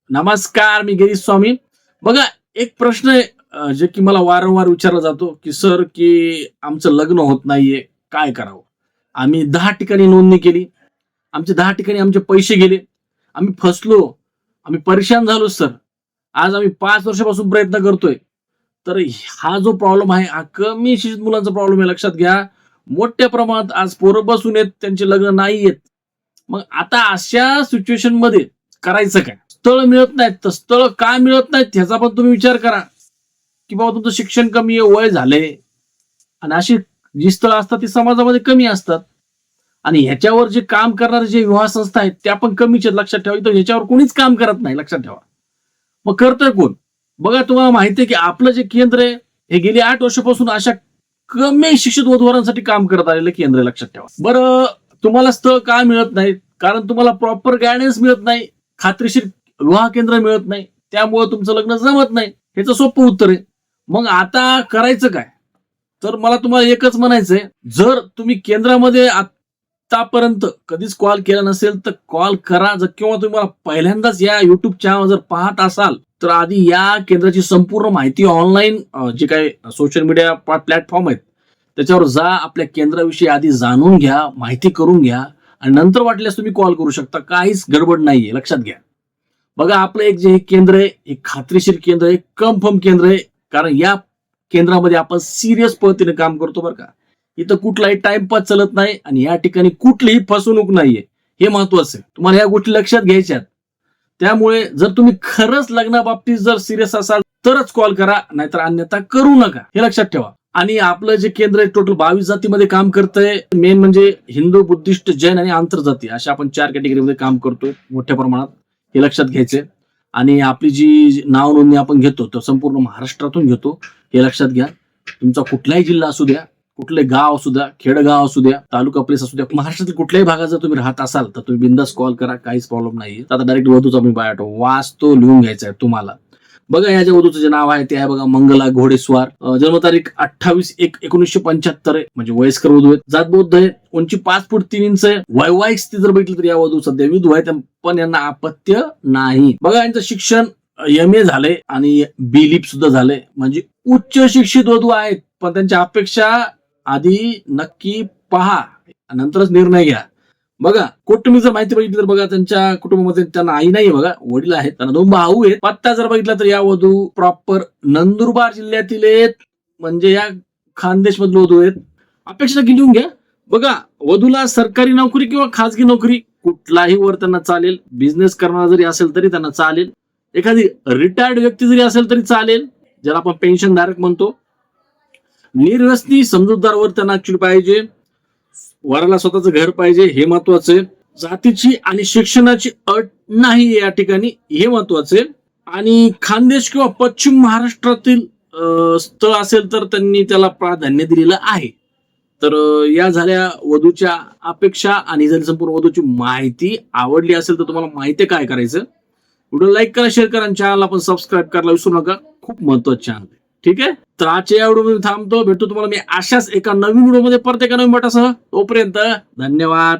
नमस्कार, मी गिरीश स्वामी. बघा, एक प्रश्न आहे जे की मला वारंवार विचारला जातो, की "सर, की आमचं लग्न होत नाहीये, काय करावं? आम्ही 10 ठिकाणी नोंदणी केली. आमचे 10 ठिकाणी आमचे पैसे गेले. आम्ही फसलो. आम्ही परेशान झालो सर. आज आम्ही 5 वर्षापासून प्रयत्न करतोय." तर हा जो प्रॉब्लेम आहे, हा कमी शिक्षित मुलांचा प्रॉब्लेम आहे. लक्षात घ्या. मोठ्या प्रमाणात आज पोरं बसून आहेत, त्यांचे लग्न नाहीयेत. मग आता अशा सिच्युएशनमध्ये करायचं काय? स्थळ मिळत नाहीत, तर स्थळ का मिळत नाहीत ह्याचा पण तुम्ही विचार करा, की बाबा तुमचं शिक्षण कमी आहे, वय झालंय आणि अशी जी स्थळं असतात ती समाजामध्ये कमी असतात आणि ह्याच्यावर जे काम करणारे जे विवाह संस्था आहेत त्या पण कमीच आहेत. लक्षात ठेवा. इथं ह्याच्यावर कोणीच काम करत नाही. लक्षात ठेवा. मग करतोय कोण? बघा, तुम्हाला माहिती आहे, की आपलं जे केंद्र आहे, हे गेली 8 वर्षापासून अशा कमी शिक्षित वधूवरांसाठी काम करत आलेलं केंद्र आहे. लक्षात ठेवा. बरं, तुम्हाला स्थळ का मिळत नाही? कारण तुम्हाला प्रॉपर गायडन्स मिळत नाही, खात्रीशीर विवाह केंद्र मिळत नाही, त्यामुळे तुमचं लग्न जमत नाही. ह्याचं सोपं उत्तर आहे. मग आता करायचं काय? तर मला तुम्हाला एकच म्हणायचंय, जर तुम्ही केंद्रामध्ये आतापर्यंत कधीच कॉल केला नसेल तर कॉल करा. जर किंवा तुम्हाला पहिल्यांदाच या युट्यूब चॅनल जर पाहत असाल तर आधी या केंद्राची संपूर्ण माहिती ऑनलाईन जे काही सोशल मीडिया प्लॅटफॉर्म आहेत त्याच्यावर जा. आपल्या केंद्राविषयी आधी जाणून घ्या, माहिती करून घ्या आणि नंतर वाटल्यास तुम्ही कॉल करू शकता. काहीच गडबड नाहीये. लक्षात घ्या. बघा, आपलं एक जे केंद्र आहे, एक खात्रीशीर केंद्र आहे, कन्फर्म केंद्र आहे. कारण या केंद्रामध्ये आपण सिरियस पद्धतीने काम करतो बरं का. इथं कुठलाही टाइमपास चालत नाही आणि या ठिकाणी कुठलीही फसवणूक नाहीये. हे महत्वाचं आहे. तुम्हाला या गोष्टी लक्षात घ्यायच्यात. त्यामुळे जर तुम्ही खरंच लग्नाबाबतीत जर सिरियस असाल तरच कॉल करा, नाहीतर अन्यथा करू नका. हे लक्षात ठेवा. आणि आपलं जे केंद्र आहे टोटल 22 जातीमध्ये काम करतंय. मेन म्हणजे हिंदू, बुद्धिस्ट, जैन आणि आंतरजाती अशा आपण 4 कॅटेगरीमध्ये काम करतोय मोठ्या प्रमाणात. हे लक्षात घ्यायचंय. आणि आपली जी नाव नोंदणी आपण घेतो तर संपूर्ण महाराष्ट्रातून घेतो. हे लक्षात घ्या. तुमचा कुठलाही जिल्हा असू द्या, कुठले गाव असू द्या, खेडगाव असू द्या, तालुका प्लेस असू द्या, महाराष्ट्रातील कुठल्याही भागात जर तुम्ही राहत असाल तर तुम्ही बिंदास कॉल करा. काहीच प्रॉब्लेम नाहीये. आता डायरेक्ट वधूचा मी बायोडा वाचतो, लिहून घ्यायचा आहे तुम्हाला. बघा, याच्या वधूचं जे नाव आहे ते आहे बघा मंगला घोडेस्वार. जन्मतारीख 28/1/1975 आहे. म्हणजे वयस्कर वधू आहेत. जात बौद्ध आहे. उंची 5 फूट 3 इंच आहे. वैवाहिक स्थिती जर बघितली तर या वधू सध्या विधू आहेत, पण यांना अपत्य नाही. बघा, यांचं शिक्षण MA झालंय आणि B.Lipp सुद्धा झालंय. म्हणजे उच्च शिक्षित वधू आहेत. पण त्यांच्या अपेक्षा आधी नक्की पहा, नंतरच निर्णय घ्या. बघा, कुटुंबी जर माहिती बघितली तर बघा, त्यांच्या कुटुंबामध्ये त्यांना आई नाही बघा, वडील आहेत. त्यांना 2 भाऊ आहेत. पत्ता जर बघितला तर या वधू प्रॉपर नंदुरबार जिल्ह्यातील आहेत. म्हणजे या खानदेश मधील वधू आहेत. अपेक्षा नक्की लिहून घ्या. बघा, वधूला सरकारी नोकरी किंवा खाजगी नोकरी कुठलाही वर त्यांना चालेल. बिझनेस करणारा जरी असेल तरी त्यांना चालेल. एखादी रिटायर्ड व्यक्ती जरी असेल तरी चालेल, ज्याला आपण पेन्शन धारक म्हणतो. निर्व्यसनी समजूतदार वर त्यांना ऍक्च्युअली पाहिजे. वराला स्वतःचं घर पाहिजे, हे महत्वाचं आहे. जातीची आणि शिक्षणाची अट नाही या ठिकाणी, हे महत्वाचं आहे. आणि खानदेश किंवा पश्चिम महाराष्ट्रातील स्थळ असेल तर त्यांनी त्याला प्राधान्य दिलेलं आहे. तर या झाल्या वधूच्या अपेक्षा आणि जर संपूर्ण वधूची माहिती आवडली असेल तर तुम्हाला माहिती काय करायचं, व्हिडिओ लाईक करा, शेअर करा आणि चॅनल आपण सबस्क्राईब करायला विसरू नका. खूप महत्वाचं चॅनल आहे. ठीक आहे. तर आजच्या या व्हिडिओ मध्ये थांबतो. भेटतो तुम्हाला मी अशाच एका नवीन व्हिडिओ मध्ये परत एका नवीन मटासह. तोपर्यंत धन्यवाद.